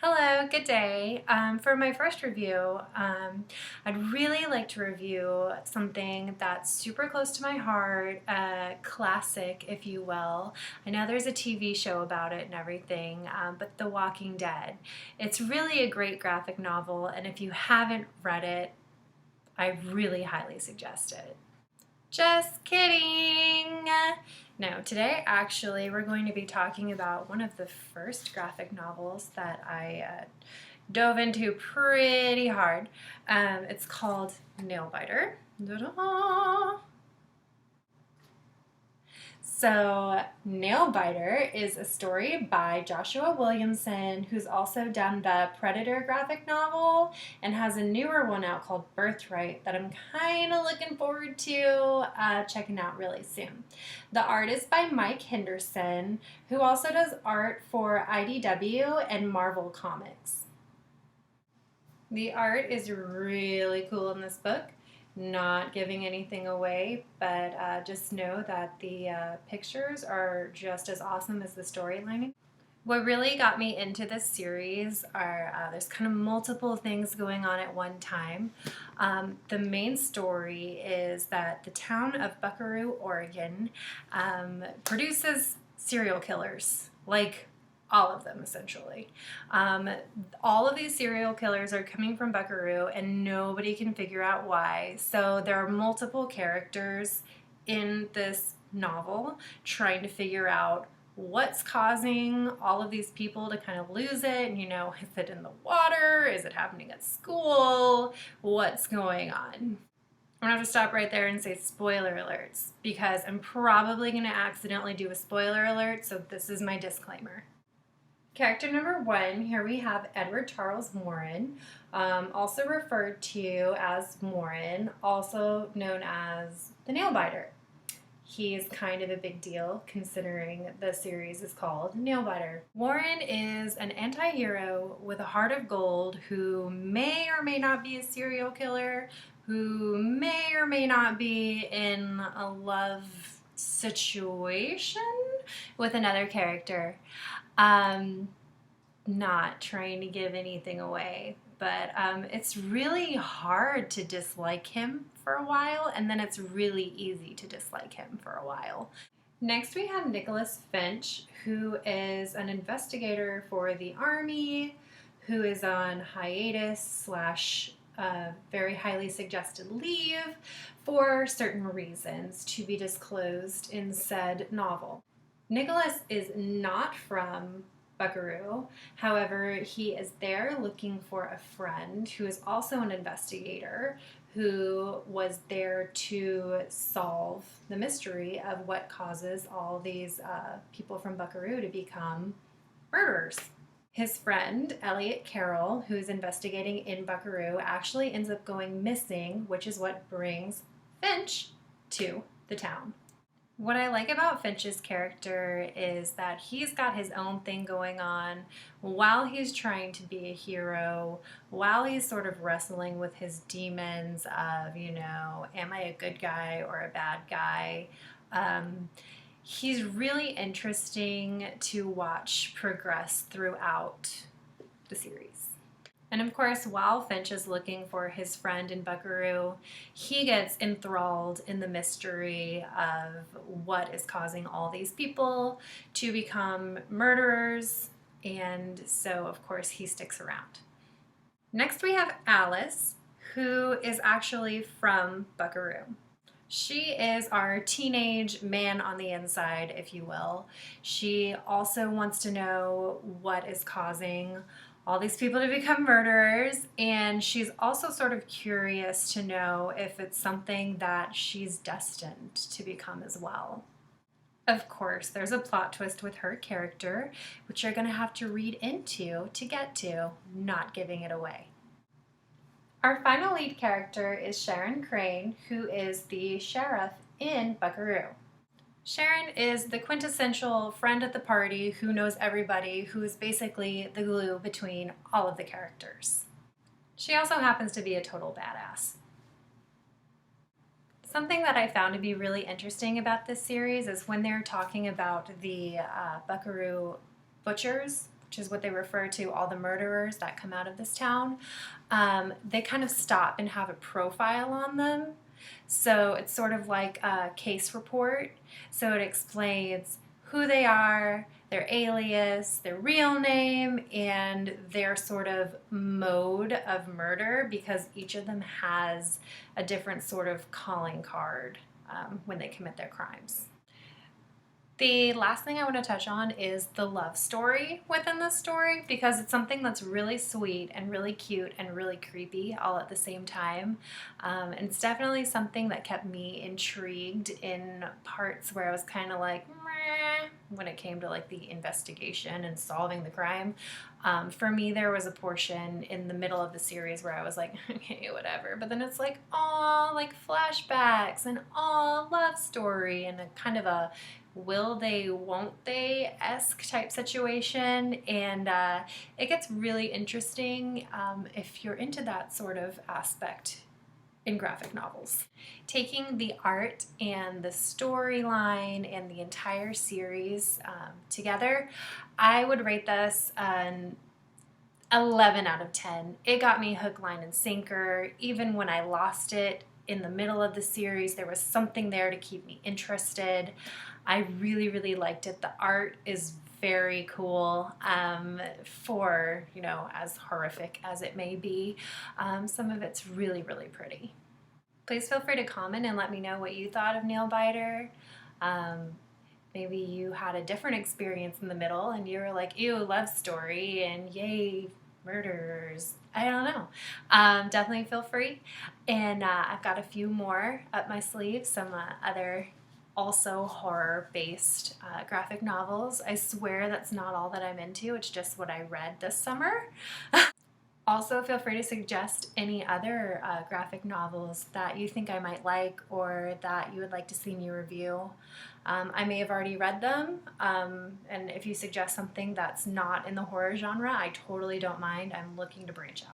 Hello, good day. For my first review, I'd really like to review something that's super close to my heart, a classic, if you will. I know there's a TV show about it and everything, but The Walking Dead. It's really a great graphic novel, and if you haven't read it, I really highly suggest it. Just kidding! No, today actually we're going to be talking about one of the first graphic novels that I dove into pretty hard. It's called Nailbiter. Da-da! So, Nailbiter is a story by Joshua Williamson, who's also done the Predator graphic novel and has a newer one out called Birthright that I'm kind of looking forward to checking out really soon. The art is by Mike Henderson, who also does art for IDW and Marvel Comics. The art is really cool in this book. Not giving anything away, but just know that the pictures are just as awesome as the storyline. What really got me into this series are there's kind of multiple things going on at one time. The main story is that the town of Buckaroo, Oregon produces serial killers, like all of them essentially. All of these serial killers are coming from Buckaroo and nobody can figure out why. So there are multiple characters in this novel trying to figure out what's causing all of these people to kind of lose it. You know, is it in the water? Is it happening at school? What's going on? I'm gonna have to stop right there and say spoiler alerts because I'm probably gonna accidentally do a spoiler alert, so this is my disclaimer. Character number one, here we have Edward Charles Warren, also referred to as Warren, also known as the Nailbiter. He's kind of a big deal considering the series is called Nailbiter. Warren is an anti-hero with a heart of gold who may or may not be a serial killer, who may or may not be in a love situation with another character. Not trying to give anything away, but it's really hard to dislike him for a while, and then it's really easy to dislike him for a while. Next we have Nicholas Finch, who is an investigator for the Army, who is on hiatus slash very highly suggested leave for certain reasons to be disclosed in said novel. Nicholas is not from Buckaroo. However, he is there looking for a friend who is also an investigator who was there to solve the mystery of what causes all these people from Buckaroo to become murderers. His friend, Elliot Carroll, who's investigating in Buckaroo, actually ends up going missing, which is what brings Finch to the town. What I like about Finch's character is that he's got his own thing going on while he's trying to be a hero, while he's sort of wrestling with his demons of, you know, am I a good guy or a bad guy? He's really interesting to watch progress throughout the series. And of course, while Finch is looking for his friend in Buckaroo, he gets enthralled in the mystery of what is causing all these people to become murderers, and so of course he sticks around. Next we have Alice, who is actually from Buckaroo. She is our teenage man on the inside, if you will. She also wants to know what is causing all these people to become murderers, and she's also sort of curious to know if it's something that she's destined to become as well. Of course, there's a plot twist with her character, which you're going to have to read into to get to, not giving it away. Our final lead character is Sharon Crane, who is the sheriff in Buckaroo. Sharon is the quintessential friend at the party who knows everybody, who is basically the glue between all of the characters. She also happens to be a total badass. Something that I found to be really interesting about this series is when they're talking about the Buckaroo butchers, which is what they refer to all the murderers that come out of this town, they kind of stop and have a profile on them. So it's sort of like a case report. So it explains who they are, their alias, their real name, and their sort of mode of murder, because each of them has a different sort of calling card when they commit their crimes. The last thing I want to touch on is the love story within the story, because it's something that's really sweet and really cute and really creepy all at the same time. And it's definitely something that kept me intrigued in parts where I was kind of like, meh, when it came to like the investigation and solving the crime. For me, there was a portion in the middle of the series where I was like, okay, whatever. But then it's like, oh, like flashbacks and oh, love story, and a kind of a will they, won't they-esque type situation. And it gets really interesting if you're into that sort of aspect in graphic novels. Taking the art and the storyline and the entire series together, I would rate this an 11 out of 10. It got me hook, line, and sinker. Even when I lost it in the middle of the series, there was something there to keep me interested. I really, really liked it. The art is very cool for, you know, as horrific as it may be. Some of it's really, really pretty. Please feel free to comment and let me know what you thought of Nailbiter. Maybe you had a different experience in the middle and you were like, ew, love story, and yay, murderers. I don't know. Definitely feel free. And I've got a few more up my sleeve, some other also horror-based graphic novels. I swear that's not all that I'm into. It's just what I read this summer. Also, feel free to suggest any other graphic novels that you think I might like or that you would like to see me review. I may have already read them, and if you suggest something that's not in the horror genre, I totally don't mind. I'm looking to branch out.